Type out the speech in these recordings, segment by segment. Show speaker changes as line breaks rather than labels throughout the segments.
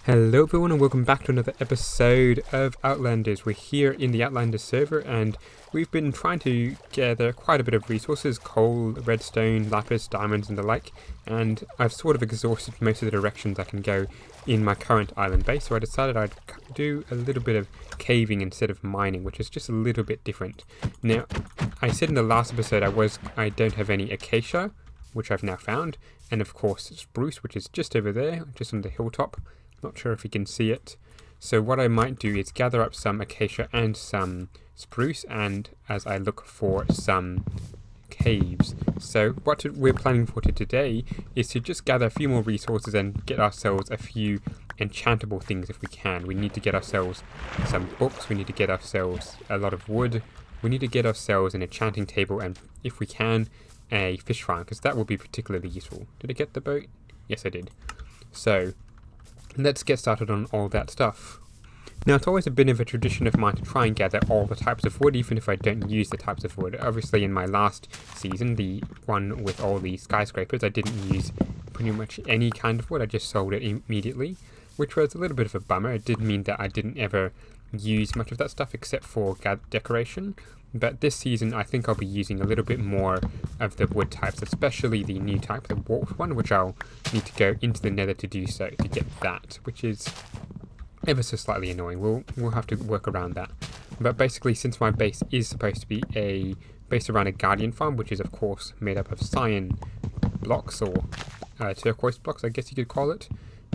Hello everyone and welcome back to another episode of Outlanders. We're here in the Outlanders server and we've been trying to gather quite a bit of resources, coal, redstone, lapis, diamonds and the like, and I've sort of exhausted most of the directions I can go in my current island base, so I decided I'd do a little bit of caving instead of mining, which is just a little bit different. Now, I said in the last episode I don't have any acacia, which I've now found, and of course spruce, which is just over there, just on the hilltop. Not sure if you can see it. So what I might do is gather up some acacia and some spruce, and as I look for some caves. So what we're planning for today is to just gather a few more resources and get ourselves a few enchantable things if we can. We need to get ourselves some books, we need to get ourselves a lot of wood, we need to get ourselves an enchanting table, and if we can, a fish farm, because that will be particularly useful. Did I get the boat? Yes, I did. So let's get started on all that stuff. Now, it's always a bit of a tradition of mine to try and gather all the types of wood, even if I don't use the types of wood. Obviously, in my last season, the one with all the skyscrapers, I didn't use pretty much any kind of wood. I just sold it immediately, which was a little bit of a bummer. It did mean that I didn't ever use much of that stuff except for decoration. But this season, I think I'll be using a little bit more of the wood types, especially the new type, the warped one, which I'll need to go into the nether to do so, to get that, which is ever so slightly annoying. We'll have to work around that. But basically, since my base is supposed to be based around a guardian farm, which is of course made up of cyan blocks, or turquoise blocks, I guess you could call it,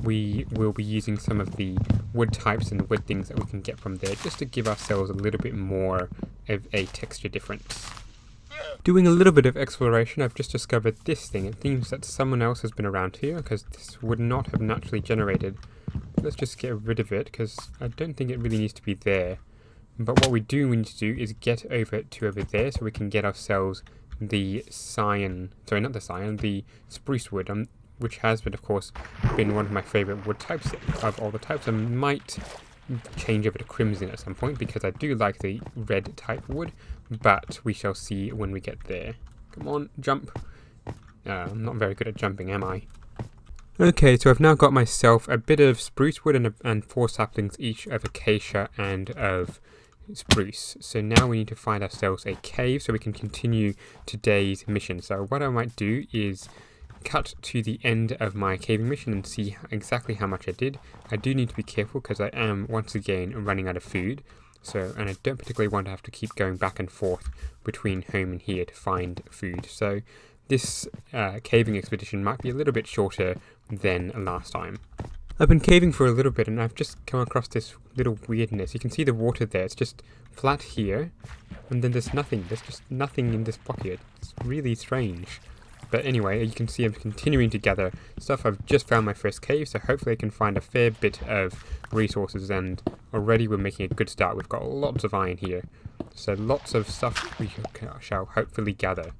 we will be using some of the wood types and wood things that we can get from there, just to give ourselves a little bit more of a texture difference. Doing a little bit of exploration, I've just discovered this thing. It seems that someone else has been around here, because this would not have naturally generated. Let's just get rid of it, because I don't think it really needs to be there. But what we do need to do is get over there, so we can get ourselves the the spruce wood, which has been, of course, been one of my favourite wood types of all the types. I might change over to crimson at some point, because I do like the red type wood, but we shall see when we get there. Come on, jump. I'm not very good at jumping, am I? Okay, so I've now got myself a bit of spruce wood and 4 saplings each of acacia and of spruce. So now we need to find ourselves a cave so we can continue today's mission. So what I might do is cut to the end of my caving mission and see exactly how much I did. I do need to be careful because I am once again running out of food, and I don't particularly want to have to keep going back and forth between home and here to find food. So this caving expedition might be a little bit shorter than last time. I've been caving for a little bit and I've just come across this little weirdness. You can see the water there, it's just flat here, and then there's just nothing in this block here. It's really strange. But anyway, you can see I'm continuing to gather stuff. I've just found my first cave, so hopefully I can find a fair bit of resources, and already we're making a good start. We've got lots of iron here, so lots of stuff we shall hopefully gather.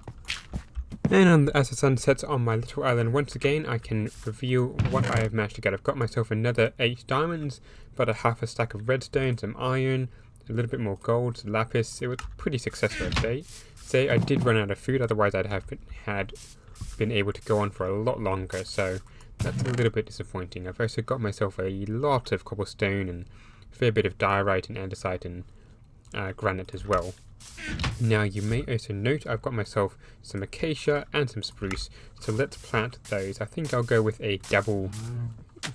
And as the sun sets on my little island once again, I can reveal what I have managed to get. I've got myself another 8 diamonds, about a half a stack of redstone, some iron, a little bit more gold, some lapis. It was pretty successful, I'd say. I did run out of food, otherwise I'd have been able to go on for a lot longer, so that's a little bit disappointing. I've also got myself a lot of cobblestone and a fair bit of diorite and andesite and granite as well. Now you may also note I've got myself some acacia and some spruce, so let's plant those. I think I'll go with a double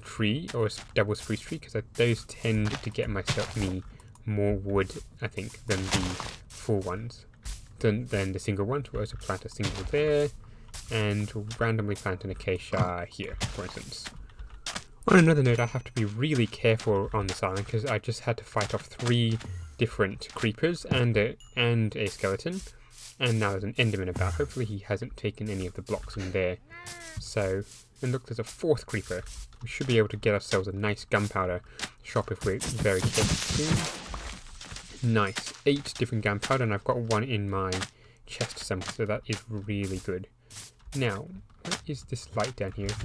tree or a double spruce tree, because those tend to get me more wood, I think, than the full ones. Than the single ones. We'll also plant a single there, and randomly plant an acacia here, for instance. On another note, I have to be really careful on this island, because I just had to fight off 3 different creepers and a skeleton, and now there's an enderman about. Hopefully he hasn't taken any of the blocks in there. So, and look, there's a 4th creeper. We should be able to get ourselves a nice gunpowder shop if we're very careful soon. Nice, 8 different gunpowder, and I've got 1 in my chest somewhere, so that is really good. Now, what is this light down here? Is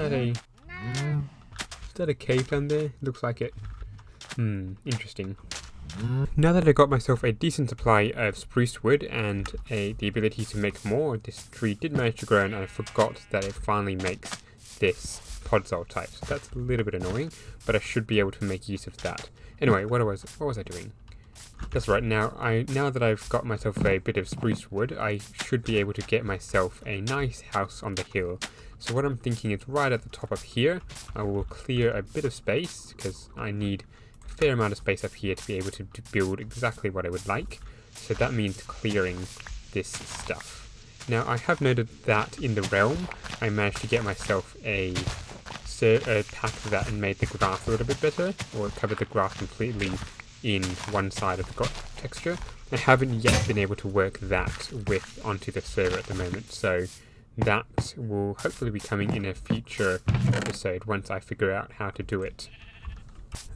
that a cave down there? Looks like it. Interesting. Now that I got myself a decent supply of spruce wood and the ability to make more, this tree did manage to grow, and I forgot that it finally makes this podzol type. So that's a little bit annoying, but I should be able to make use of that. Anyway, what was I doing? That's right, now that I've got myself a bit of spruce wood, I should be able to get myself a nice house on the hill. So what I'm thinking is right at the top of here, I will clear a bit of space, because I need a fair amount of space up here to be able to build exactly what I would like. So that means clearing this stuff. Now I have noted that in the realm, I managed to get myself a pack of that and made the grass a little bit better, or covered the grass completely in one side of the texture. I haven't yet been able to work that onto the server at the moment, so that will hopefully be coming in a future episode once I figure out how to do it.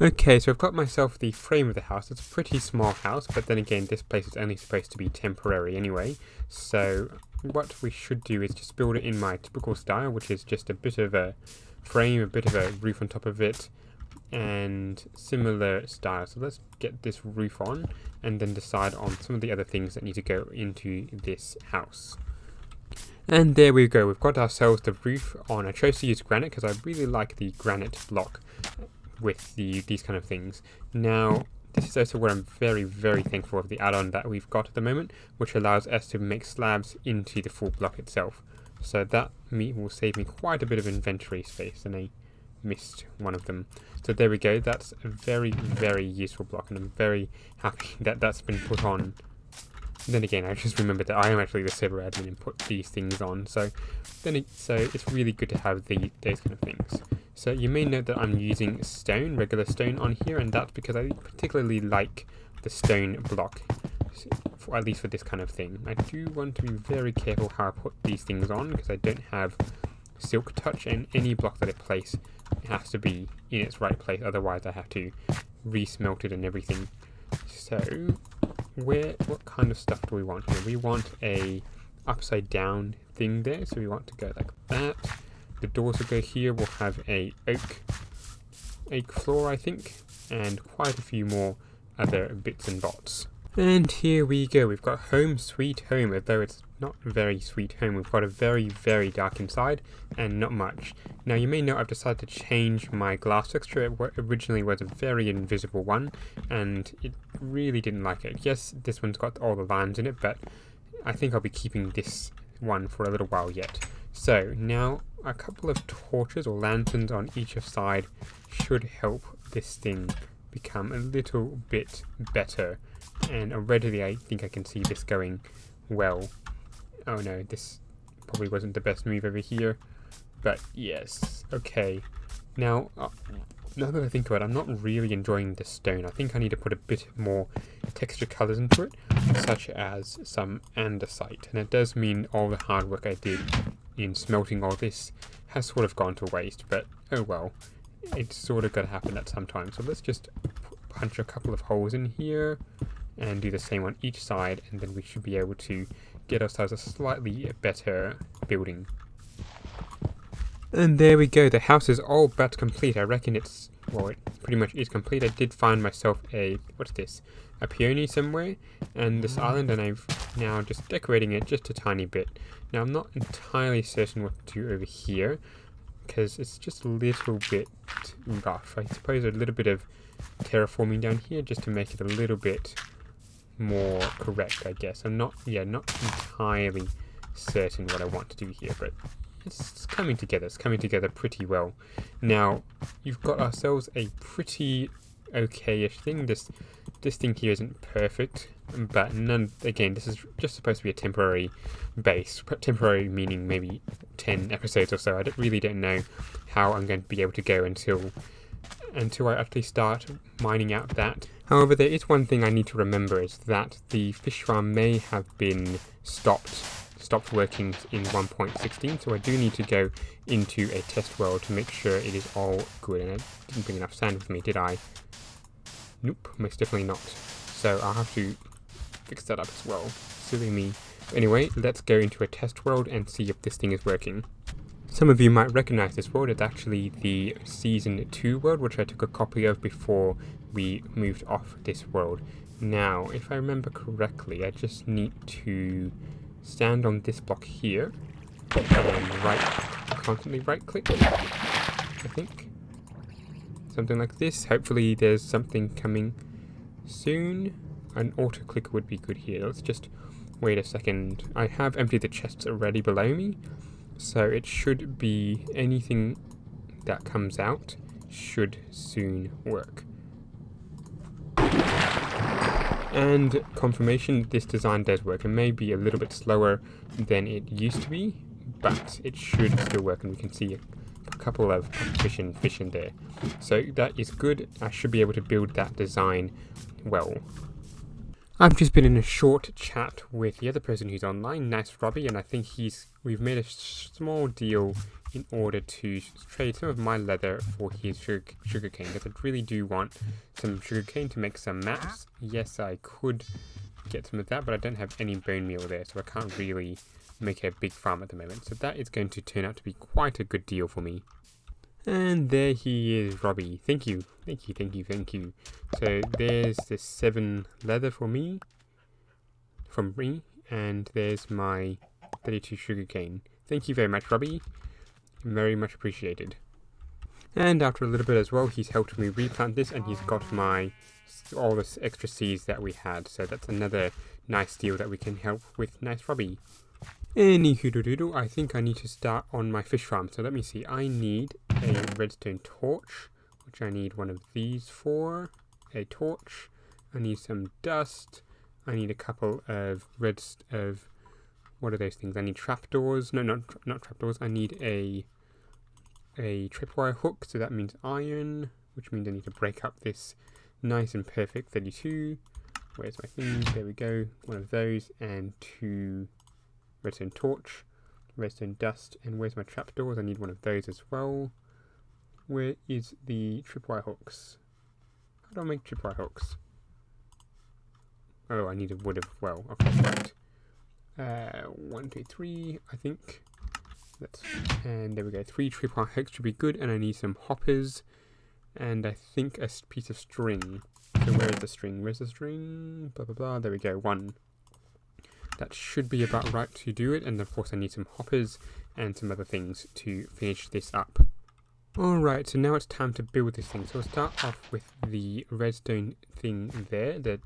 Okay, so I've got myself the frame of the house. It's a pretty small house, but then again, this place is only supposed to be temporary anyway, so what we should do is just build it in my typical style, which is just a bit of a frame, a bit of a roof on top of it, and similar style. So let's get this roof on and then decide on some of the other things that need to go into this house. And there we go, we've got ourselves the roof on. I chose to use granite because I really like the granite block with these kind of things. Now this is also what I'm very, very thankful of, the add-on that we've got at the moment, which allows us to make slabs into the full block itself. So that will save me quite a bit of inventory space, and I missed one of them. So there we go, that's a very, very useful block, and I'm very happy that that's been put on. And then again, I just remembered that I am actually the server admin and put these things on, so it's really good to have those kind of things. So you may note that I'm using stone, regular stone on here, and that's because I particularly like the stone block, at least for this kind of thing. I do want to be very careful how I put these things on, because I don't have silk touch, and any block that I place has to be in its right place, otherwise I have to re-smelt it and everything. So what kind of stuff do we want here? We want a upside down thing there, so we want to go like that. The doors will go here. We'll have a oak floor, I think, and quite a few more other bits and bots. And here we go, we've got home sweet home, although it's not very sweet home. We've got a very, very dark inside and not much. Now you may know I've decided to change my glass texture. It originally was a very invisible one, and it really didn't like it. Yes, this one's got all the lines in it, but I think I'll be keeping this one for a little while yet. So now a couple of torches or lanterns on each side should help this thing become a little bit better. And already I think I can see this going well. Oh no, this probably wasn't the best move over here. But yes, okay. Now that I think about it, I'm not really enjoying the stone. I think I need to put a bit more texture colors into it, such as some andesite. And it does mean all the hard work I did in smelting all this has sort of gone to waste, but oh well. It's sort of got to happen at some time. So let's just punch a couple of holes in here and do the same on each side, and then we should be able to get ourselves a slightly better building. And there we go, the house is all but complete. I reckon it pretty much is complete. I did find myself a peony somewhere in this island, and I've now just decorating it just a tiny bit. Now I'm not entirely certain what to do over here, because it's just a little bit rough. I suppose a little bit of terraforming down here just to make it a little bit more correct, I guess. I'm not entirely certain what I want to do here, but it's coming together. It's coming together pretty well. Now, you've got ourselves a pretty okay-ish thing. This thing here isn't perfect, but again, this is just supposed to be a temporary base. Temporary meaning maybe 10 episodes or so. I really don't know how I'm going to be able to go until I actually start mining out that. However, there is one thing I need to remember, is that the fish farm may have been stopped working in 1.16, so I do need to go into a test world to make sure it is all good. And I didn't bring enough sand with me, did I? Nope, most definitely not. So I'll have to fix that up as well. Silly me. Anyway, let's go into a test world and see if this thing is working. Some of you might recognize this world. It's actually the Season 2 world, which I took a copy of before we moved off this world. Now, if I remember correctly, I just need to stand on this block here and right constantly right click, I think. Something like this. Hopefully there's something coming soon. An auto clicker would be good here. Let's just wait a second. I have emptied the chests already below me, so it should be anything that comes out should soon work. And confirmation this design does work. It may be a little bit slower than it used to be, but it should still work, and we can see a couple of fish in there. So that is good. I should be able to build that design well. I've just been in a short chat with the other person who's online, Nice Robbie, and I think we've made a small deal in order to trade some of my leather for his sugarcane, because I really do want some sugarcane to make some maps. Yes, I could get some of that, but I don't have any bone meal there, so I can't really make a big farm at the moment. So that is going to turn out to be quite a good deal for me. And there he is, Robbie. Thank you. So there's the 7 leather from me, and there's my 32 sugarcane. Thank you very much, Robbie. Very much appreciated. And after a little bit as well, he's helped me replant this, and he's got all the extra seeds that we had. So that's another nice deal that we can help with Nice Robbie. Anywho, I think I need to start on my fish farm. So let me see. I need a redstone torch, which I need one of these for. A torch. I need some dust. I need a couple of what are those things? I need trapdoors. No, not trapdoors. I need a tripwire hook. So that means iron, which means I need to break up this nice and perfect 32. Where's my thing? There we go. One of those and 2 redstone torch, redstone dust, and where's my trapdoors? I need one of those as well. Where is the tripwire hooks? How do I make tripwire hooks? Oh, I need a wood as well. Okay, right. 1, 2, 3, I think. And there we go. 3 tripwire hooks should be good, and I need some hoppers, and I think a piece of string. So where is the string? Where's the string? Blah, blah, blah. There we go. 1. That should be about right to do it, and of course I need some hoppers and some other things to finish this up. Alright, so now it's time to build this thing. So we'll start off with the redstone thing there, the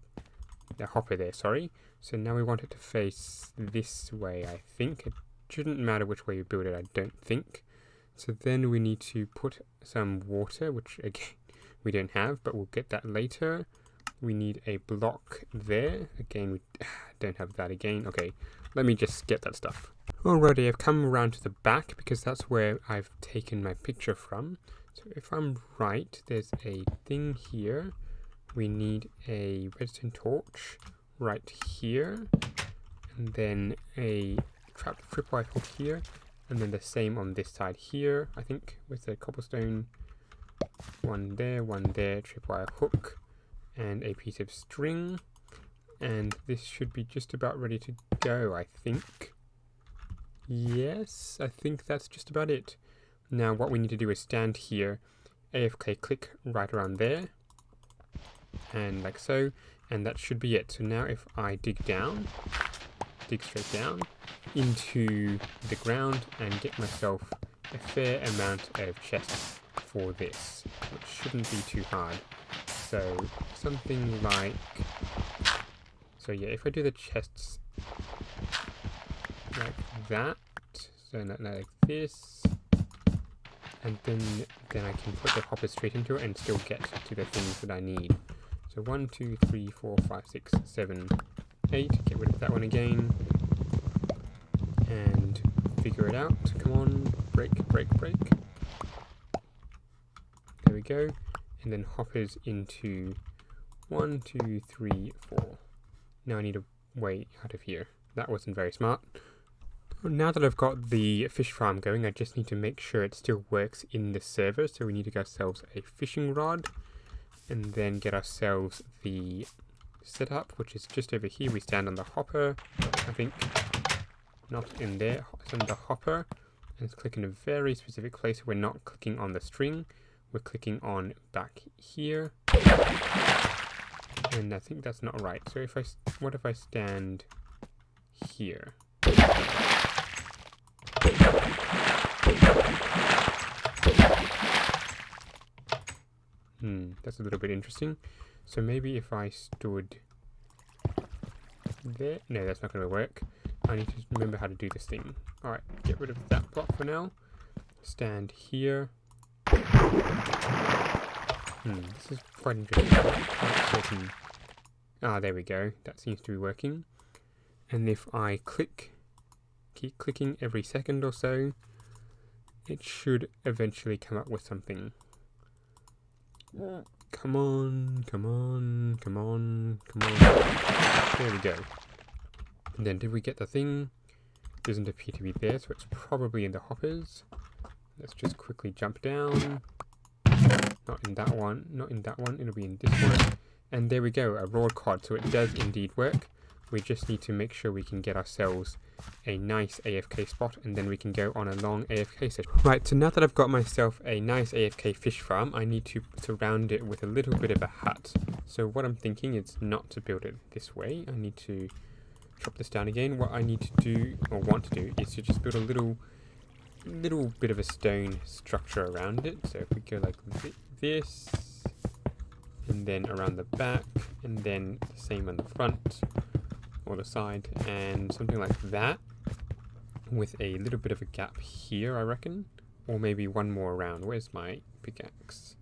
hopper there, sorry. So now we want it to face this way, I think. It shouldn't matter which way you build it, I don't think. So then we need to put some water, which again we don't have, but we'll get that later. We need a block there. Again, we don't have that again. Okay, let me just get that stuff. Alrighty, I've come around to the back because that's where I've taken my picture from. So if I'm right, there's a thing here. We need a redstone torch right here. And then a tripwire hook here. And then the same on this side here, I think, with the cobblestone. One there, tripwire hook. And a piece of string, and this should be just about ready to go, I think. Yes, I think that's just about it. Now what we need to do is stand here, AFK click right around there, and like so, and that should be it. So now if I dig straight down into the ground and get myself a fair amount of chests for this, which shouldn't be too hard. So something like, so yeah, if I do the chests like that, so like this, and then I can put the hopper straight into it and still get to the things that I need. So 1, 2, 3, 4, 5, 6, 7, 8, get rid of that one again, and figure it out. Come on, break. There we go. And then hoppers into 1, 2, 3, 4. Now I need a way out of here. That wasn't very smart. Now that I've got the fish farm going, I just need to make sure it still works in the server. So we need to get ourselves a fishing rod and then get ourselves the setup, which is just over here. We stand on the hopper, I think. Not in there, it's on the hopper. And let's click in a very specific place. We're not clicking on the string. We're clicking on back here, and I think that's not right. So what if I stand here? That's a little bit interesting. So maybe if I stood there. No, that's not going to work. I need to remember how to do this thing. Alright, get rid of that block for now. Stand here. This is quite interesting. Ah, there we go. That seems to be working. And if I keep clicking every second or so, it should eventually come up with something. Come on, come on, come on, come on. There we go. And then did we get the thing? Doesn't appear to be there, so it's probably in the hoppers. Let's just quickly jump down. Not in that one, not in that one, it'll be in this one. And there we go, a raw cod, so it does indeed work. We just need to make sure we can get ourselves a nice AFK spot, and then we can go on a long AFK session. Right, so now that I've got myself a nice AFK fish farm, I need to surround it with a little bit of a hut. So what I'm thinking is not to build it this way. I need to chop this down again. What I need to do, or want to do, is to just build a little bit of a stone structure around it. So if we go like this, and then around the back, and then the same on the front or the side, and something like that, with a little bit of a gap here, I reckon, or maybe one more around. Where's my pickaxe?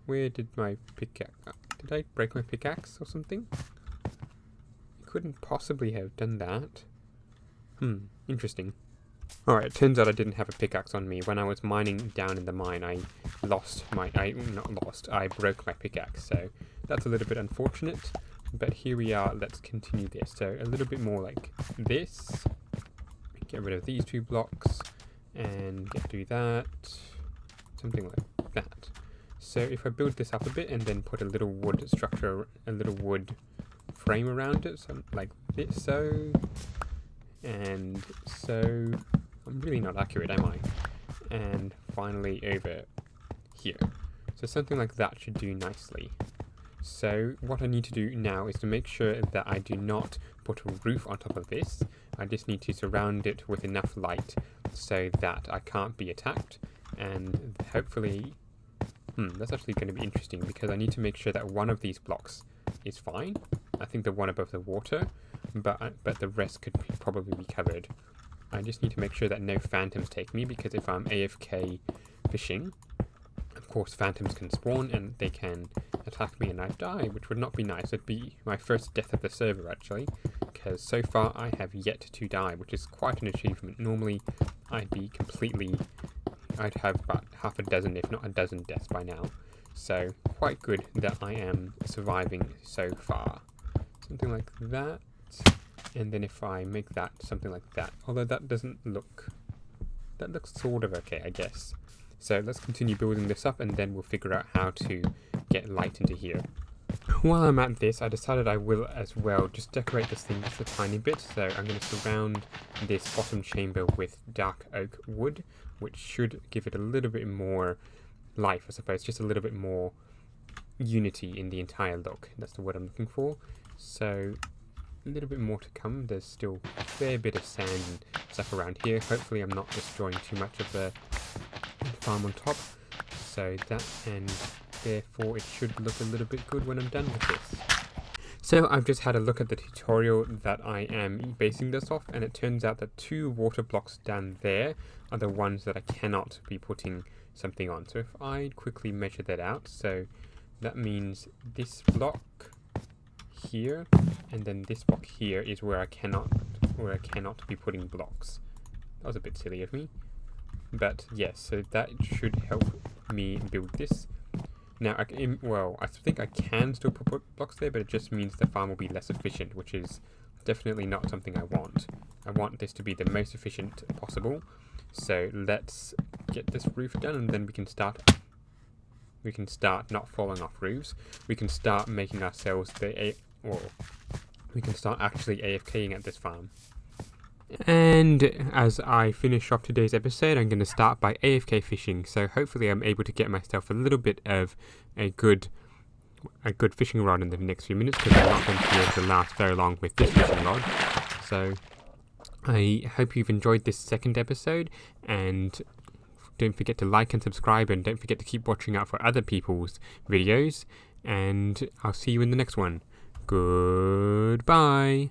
Where did my pickaxe? Did I break my pickaxe or something? I couldn't possibly have done that. Interesting. Alright, it turns out I didn't have a pickaxe on me. When I was mining down in the mine, I broke my pickaxe, so that's a little bit unfortunate. But here we are, let's continue this. So a little bit more like this. Get rid of these 2 blocks, and do that. Something like that. So if I build this up a bit and then put a little wood structure, a little wood frame around it, so like this, so, and so. I'm really not accurate, am I? And finally over here. So something like that should do nicely. So what I need to do now is to make sure that I do not put a roof on top of this. I just need to surround it with enough light so that I can't be attacked. And hopefully, that's actually going to be interesting, because I need to make sure that one of these blocks is fine. I think the one above the water, but the rest could probably be covered. I just need to make sure that no phantoms take me, because if I'm AFK fishing, of course phantoms can spawn and they can attack me and I die, which would not be nice. It'd be my first death of the server actually, because so far I have yet to die, which is quite an achievement. Normally I'd have about half a dozen, if not a dozen deaths by now. So quite good that I am surviving so far. Something like that. And then if I make that something like that, although that looks sort of okay, I guess. So let's continue building this up, and then we'll figure out how to get light into here. While I'm at this, I decided I will as well just decorate this thing just a tiny bit. So I'm going to surround this bottom chamber with dark oak wood, which should give it a little bit more life, I suppose, just a little bit more unity in the entire look. That's the word I'm looking for. So a little bit more to come. There's still a fair bit of sand and stuff around here. Hopefully I'm not destroying too much of the farm on top. So that, and therefore it should look a little bit good when I'm done with this. So I've just had a look at the tutorial that I am basing this off, and it turns out that 2 water blocks down there are the ones that I cannot be putting something on. So if I quickly measure that out, so that means this block here, and then this block here is where I cannot be putting blocks. That was a bit silly of me, but yes, so that should help me build this. Now, I think I can still put blocks there, but it just means the farm will be less efficient, which is definitely not something I want. I want this to be the most efficient possible. So let's get this roof done, and then we can start not falling off roofs. We can start making ourselves we can start actually AFKing at this farm. And as I finish off today's episode, I'm going to start by AFK fishing. So hopefully I'm able to get myself a little bit of a good fishing rod in the next few minutes, because I'm not going to be able to last very long with this fishing rod. So I hope you've enjoyed this second episode, and don't forget to like and subscribe, and don't forget to keep watching out for other people's videos, and I'll see you in the next one. Goodbye.